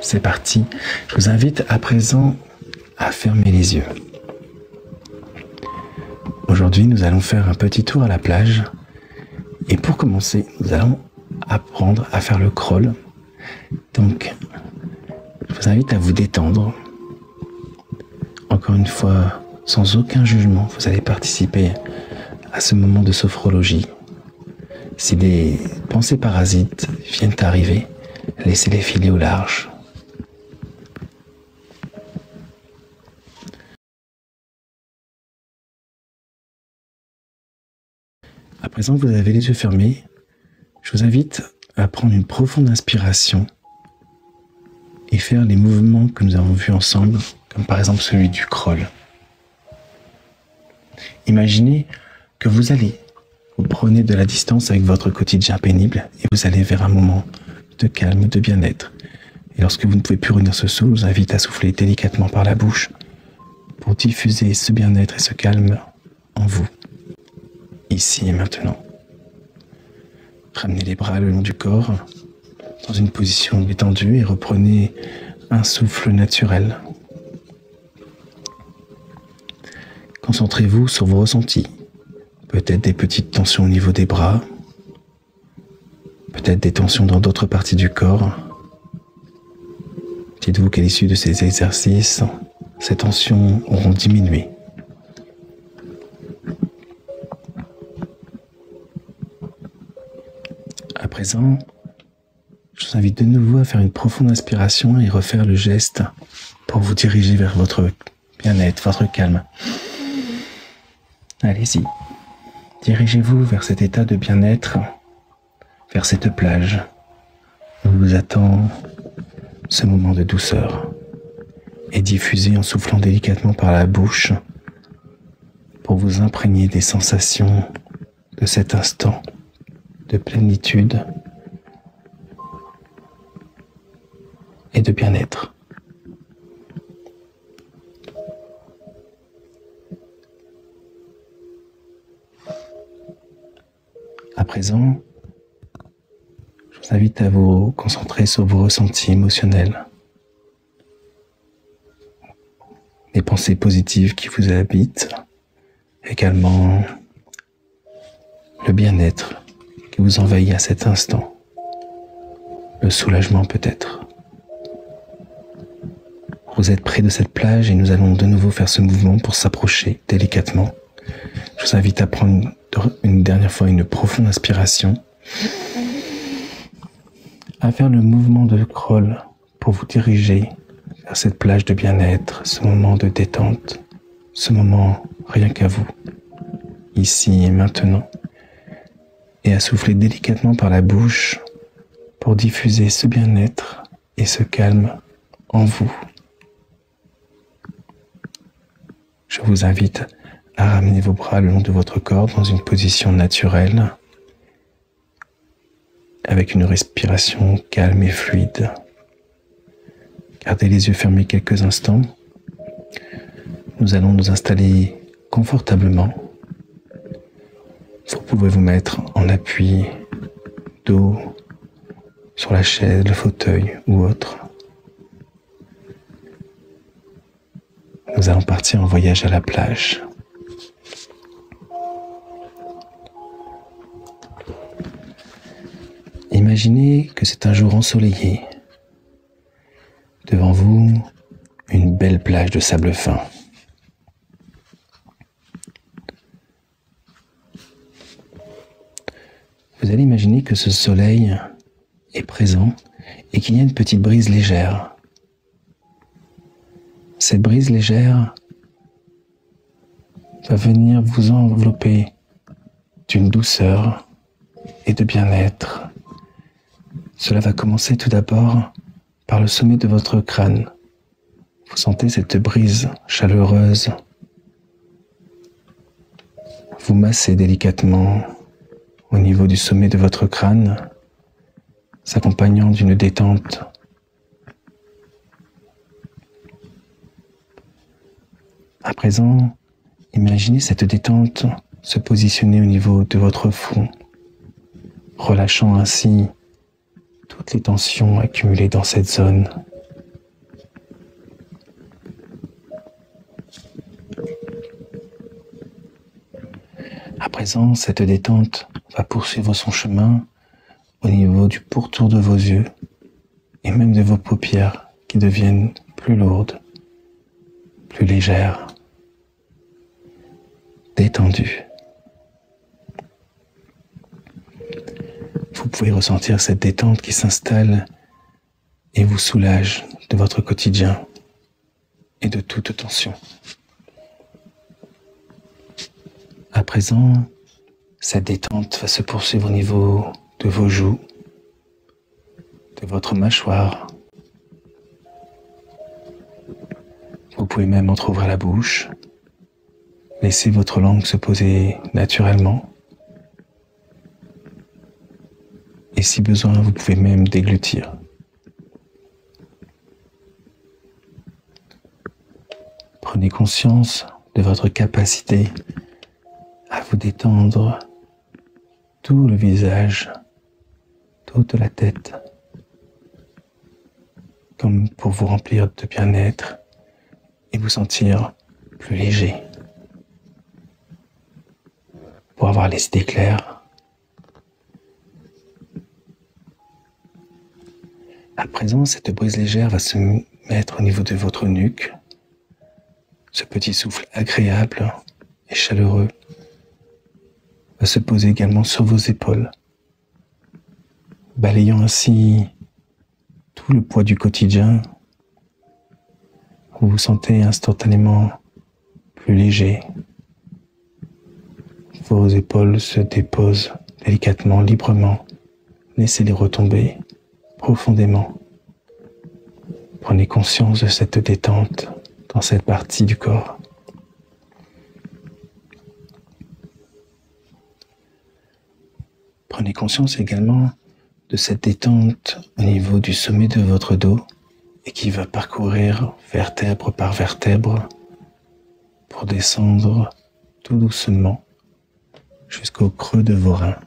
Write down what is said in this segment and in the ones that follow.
c'est parti. Je vous invite à présent à fermer les yeux. Aujourd'hui, nous allons faire un petit tour à la plage. Et pour commencer, nous allons apprendre à faire le crawl. Donc, je vous invite à vous détendre. Encore une fois, sans aucun jugement, vous allez participer à ce moment de sophrologie. Si des pensées parasites viennent arriver, laissez-les filer au large. À présent que vous avez les yeux fermés, je vous invite à prendre une profonde inspiration et faire les mouvements que nous avons vus ensemble, comme par exemple celui du crawl. Imaginez que vous prenez de la distance avec votre quotidien pénible et vous allez vers un moment de calme, de bien-être. Et lorsque vous ne pouvez plus retenir ce souffle, je vous invite à souffler délicatement par la bouche pour diffuser ce bien-être et ce calme en vous, ici et maintenant. Ramenez les bras le long du corps dans une position détendue et reprenez un souffle naturel. Concentrez-vous sur vos ressentis. Peut-être des petites tensions au niveau des bras, peut-être des tensions dans d'autres parties du corps. Dites-vous qu'à l'issue de ces exercices, ces tensions auront diminué. À présent, je vous invite de nouveau à faire une profonde inspiration et refaire le geste pour vous diriger vers votre bien-être, votre calme. Allez-y. Dirigez-vous vers cet état de bien-être, vers cette plage où vous attend ce moment de douceur et diffusez en soufflant délicatement par la bouche pour vous imprégner des sensations de cet instant de plénitude et de bien-être. À présent, je vous invite à vous concentrer sur vos ressentis émotionnels, les pensées positives qui vous habitent, également le bien-être qui vous envahit à cet instant, le soulagement peut-être. Vous êtes près de cette plage et nous allons de nouveau faire ce mouvement pour s'approcher délicatement. Je vous invite à prendre une dernière fois une profonde inspiration, à faire le mouvement de crawl pour vous diriger vers cette plage de bien-être, ce moment de détente, ce moment rien qu'à vous, ici et maintenant, et à souffler délicatement par la bouche pour diffuser ce bien-être et ce calme en vous. Je vous invite à ramener vos bras le long de votre corps dans une position naturelle, avec une respiration calme et fluide. Gardez les yeux fermés quelques instants. Nous allons nous installer confortablement. Vous pouvez vous mettre en appui, dos, sur la chaise, le fauteuil ou autre. Nous allons partir en voyage à la plage. Imaginez que c'est un jour ensoleillé. Devant vous, une belle plage de sable fin. Vous allez imaginer que ce soleil est présent et qu'il y a une petite brise légère. Cette brise légère va venir vous envelopper d'une douceur et de bien-être. Cela va commencer tout d'abord par le sommet de votre crâne. Vous sentez cette brise chaleureuse vous masser délicatement au niveau du sommet de votre crâne, s'accompagnant d'une détente. À présent, imaginez cette détente se positionner au niveau de votre front, relâchant ainsi toutes les tensions accumulées dans cette zone présent, cette détente va poursuivre son chemin au niveau du pourtour de vos yeux et même de vos paupières qui deviennent plus lourdes, plus légères, détendues. Vous pouvez ressentir cette détente qui s'installe et vous soulage de votre quotidien et de toute tension. À présent, cette détente va se poursuivre au niveau de vos joues, de votre mâchoire. Vous pouvez même entrouvrir la bouche, laisser votre langue se poser naturellement. Et si besoin, vous pouvez même déglutir. Prenez conscience de votre capacité à vous détendre tout le visage, toute la tête, comme pour vous remplir de bien-être et vous sentir plus léger, pour avoir les idées claires. À présent, cette brise légère va se mettre au niveau de votre nuque. Ce petit souffle agréable et chaleureux va se poser également sur vos épaules, balayant ainsi tout le poids du quotidien. Vous vous sentez instantanément plus léger. Vos épaules se déposent délicatement, librement. Laissez-les retomber profondément. Prenez conscience de cette détente dans cette partie du corps. Prenez conscience également de cette détente au niveau du sommet de votre dos et qui va parcourir vertèbre par vertèbre pour descendre tout doucement jusqu'au creux de vos reins.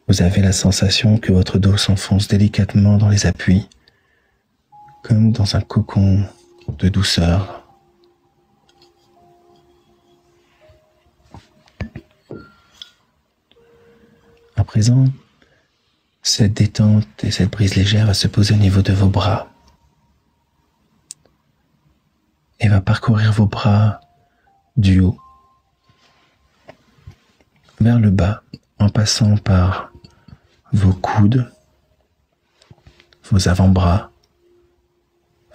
Vous avez la sensation que votre dos s'enfonce délicatement dans les appuis, comme dans un cocon de douceur. À présent, cette détente et cette brise légère va se poser au niveau de vos bras et va parcourir vos bras du haut vers le bas en passant par vos coudes, vos avant-bras,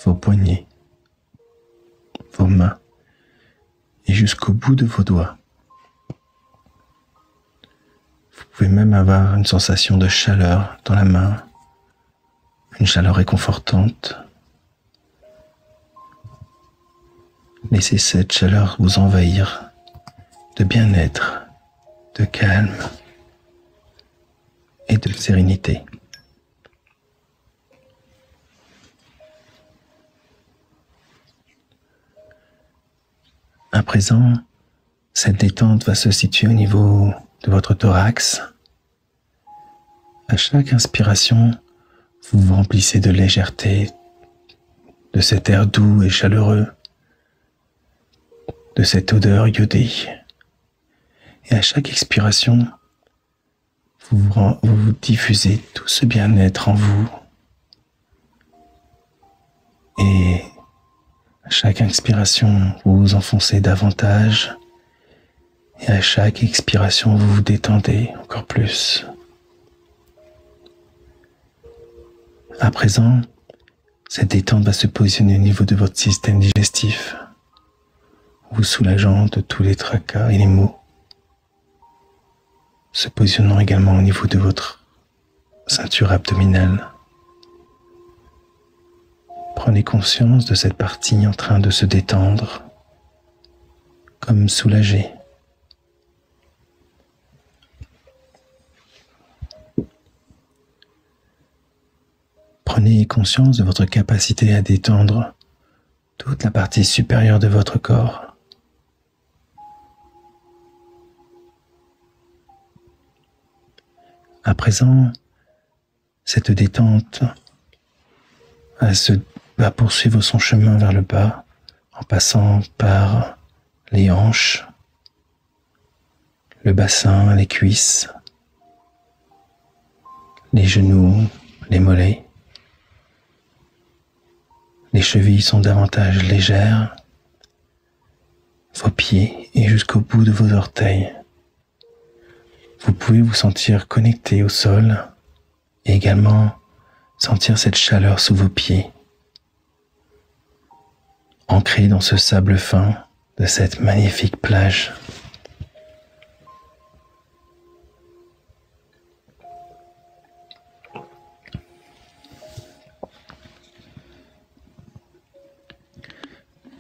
vos poignets, vos mains et jusqu'au bout de vos doigts. Vous pouvez même avoir une sensation de chaleur dans la main, une chaleur réconfortante. Laissez cette chaleur vous envahir de bien-être, de calme et de sérénité. À présent, cette détente va se situer au niveau de votre thorax. À chaque inspiration, vous vous remplissez de légèreté, de cet air doux et chaleureux, de cette odeur iodée. Et à chaque expiration, vous diffusez tout ce bien-être en vous. Et à chaque inspiration, vous vous enfoncez davantage. Et à chaque expiration, vous vous détendez encore plus. À présent, cette détente va se positionner au niveau de votre système digestif, vous soulageant de tous les tracas et les maux, se positionnant également au niveau de votre ceinture abdominale. Prenez conscience de cette partie en train de se détendre, comme soulagée. Prenez conscience de votre capacité à détendre toute la partie supérieure de votre corps. À présent, cette détente va se va poursuivre son chemin vers le bas en passant par les hanches, le bassin, les cuisses, les genoux, les mollets. Les chevilles sont davantage légères, vos pieds et jusqu'au bout de vos orteils. Vous pouvez vous sentir connecté au sol et également sentir cette chaleur sous vos pieds, ancré dans ce sable fin de cette magnifique plage.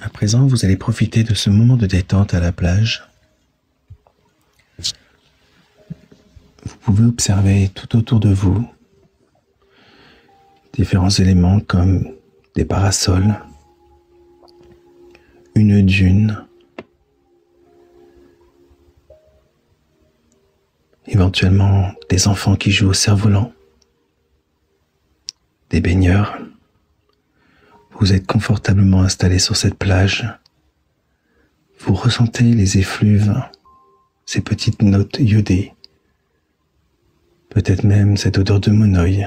À présent, vous allez profiter de ce moment de détente à la plage. Vous pouvez observer tout autour de vous différents éléments comme des parasols, une dune, éventuellement des enfants qui jouent au cerf-volant, des baigneurs. Vous êtes confortablement installé sur cette plage. Vous ressentez les effluves, ces petites notes iodées, peut-être même cette odeur de monoï,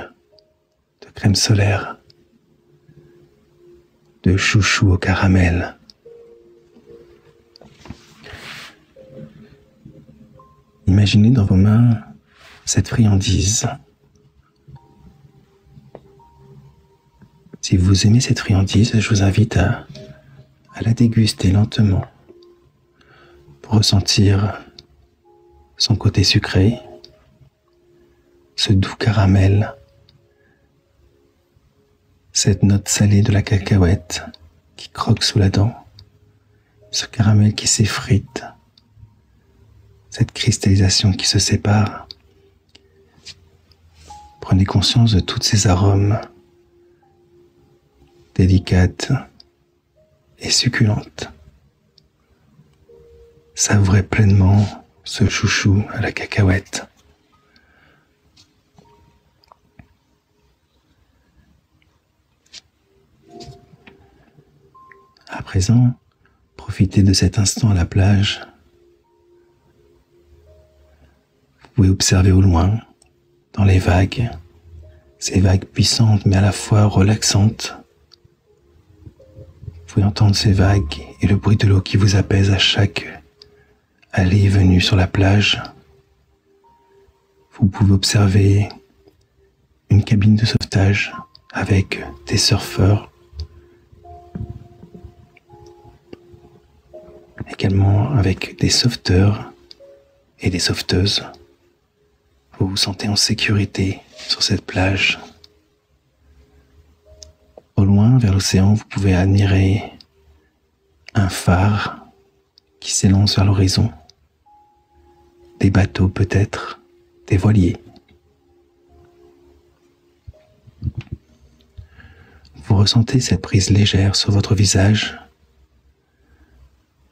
de crème solaire, de chouchou au caramel. Imaginez dans vos mains cette friandise. Si vous aimez cette friandise, je vous invite à la déguster lentement pour ressentir son côté sucré, ce doux caramel, cette note salée de la cacahuète qui croque sous la dent, ce caramel qui s'effrite, cette cristallisation qui se sépare. Prenez conscience de tous ces arômes délicates et succulentes. Savourez pleinement ce chouchou à la cacahuète. À présent, profitez de cet instant à la plage. Vous pouvez observer au loin, dans les vagues, ces vagues puissantes mais à la fois relaxantes. Vous pouvez entendre ces vagues et le bruit de l'eau qui vous apaise à chaque allée et venue sur la plage. Vous pouvez observer une cabine de sauvetage avec des surfeurs, également avec des sauveteurs et des sauveteuses. Vous vous sentez en sécurité sur cette plage. Au loin, vers l'océan, vous pouvez admirer un phare qui s'élance vers l'horizon, des bateaux peut-être, des voiliers. Vous ressentez cette brise légère sur votre visage,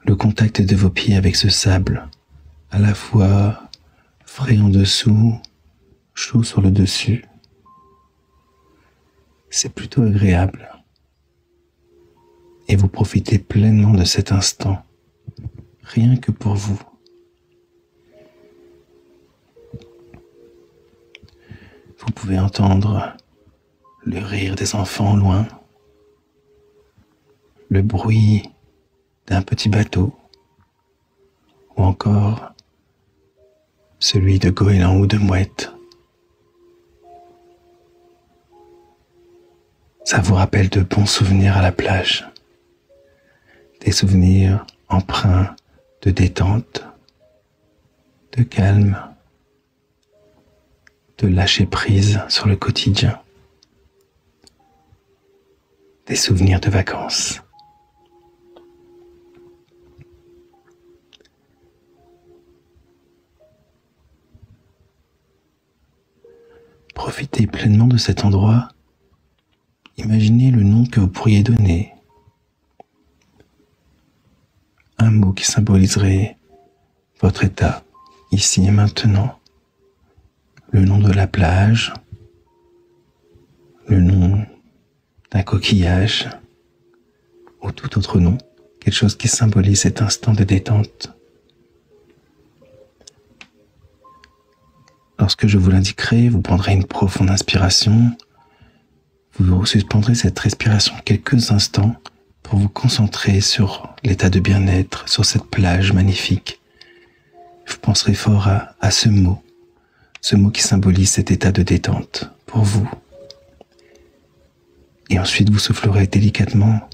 le contact de vos pieds avec ce sable, à la fois frais en dessous, chaud sur le dessus. C'est plutôt agréable. Et vous profitez pleinement de cet instant, rien que pour vous. Vous pouvez entendre le rire des enfants au loin, le bruit d'un petit bateau, ou encore celui de goélands ou de mouettes. Ça vous rappelle de bons souvenirs à la plage, des souvenirs empreints de détente, de calme, de lâcher prise sur le quotidien, des souvenirs de vacances. Profitez pleinement de cet endroit. Imaginez le nom que vous pourriez donner. Un mot qui symboliserait votre état, ici et maintenant. Le nom de la plage, le nom d'un coquillage ou tout autre nom, quelque chose qui symbolise cet instant de détente. Lorsque je vous l'indiquerai, vous prendrez une profonde inspiration, vous suspendrez cette respiration quelques instants pour vous concentrer sur l'état de bien-être, sur cette plage magnifique. Vous penserez fort à ce mot qui symbolise cet état de détente pour vous. Et ensuite vous soufflerez délicatement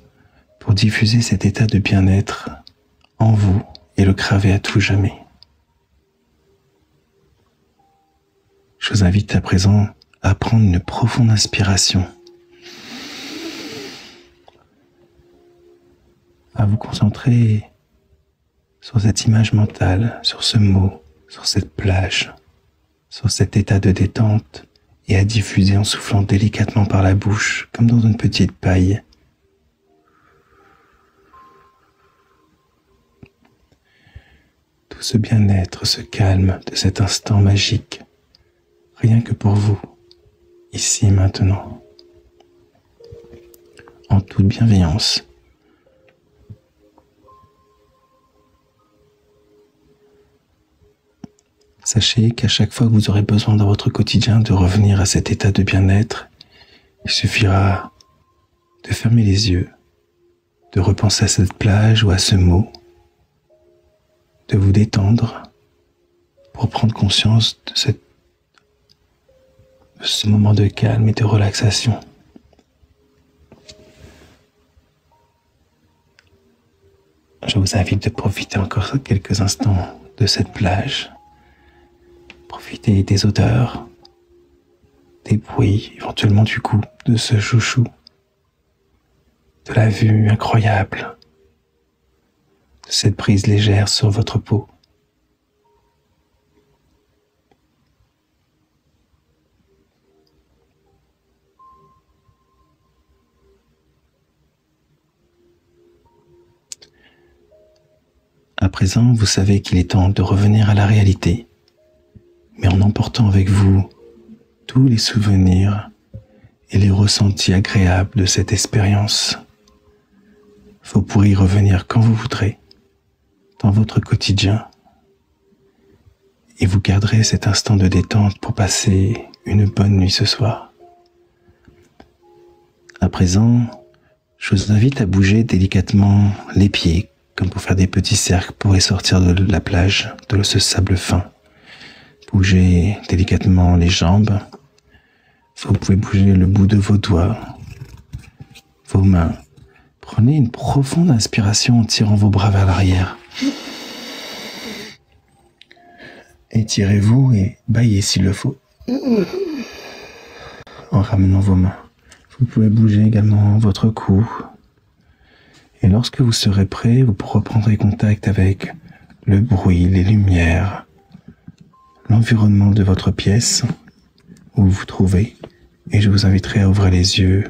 pour diffuser cet état de bien-être en vous et le graver à tout jamais. Je vous invite à présent à prendre une profonde inspiration, à vous concentrer sur cette image mentale, sur ce mot, sur cette plage, sur cet état de détente et à diffuser en soufflant délicatement par la bouche, comme dans une petite paille. Tout ce bien-être, ce calme de cet instant magique, rien que pour vous, ici et maintenant, en toute bienveillance. Sachez qu'à chaque fois que vous aurez besoin dans votre quotidien de revenir à cet état de bien-être, il suffira de fermer les yeux, de repenser à cette plage ou à ce mot, de vous détendre pour prendre conscience de ce moment de calme et de relaxation. Je vous invite de profiter encore quelques instants de cette plage. Profitez des odeurs, des bruits, éventuellement du goût de ce chouchou, de la vue incroyable, de cette brise légère sur votre peau. À présent, vous savez qu'il est temps de revenir à la réalité, mais en emportant avec vous tous les souvenirs et les ressentis agréables de cette expérience. Vous pourrez y revenir quand vous voudrez, dans votre quotidien, et vous garderez cet instant de détente pour passer une bonne nuit ce soir. À présent, je vous invite à bouger délicatement les pieds, comme pour faire des petits cercles pour y sortir de la plage, de ce sable fin. Bougez délicatement les jambes. Vous pouvez bouger le bout de vos doigts, vos mains. Prenez une profonde inspiration en tirant vos bras vers l'arrière. Étirez-vous et bâillez s'il le faut, en ramenant vos mains. Vous pouvez bouger également votre cou. Et lorsque vous serez prêt, vous reprendrez contact avec le bruit, les lumières, l'environnement de votre pièce où vous vous trouvez, et je vous inviterai à ouvrir les yeux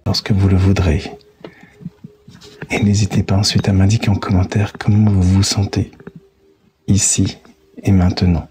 lorsque vous le voudrez. Et n'hésitez pas ensuite à m'indiquer en commentaire comment vous vous sentez, ici et maintenant.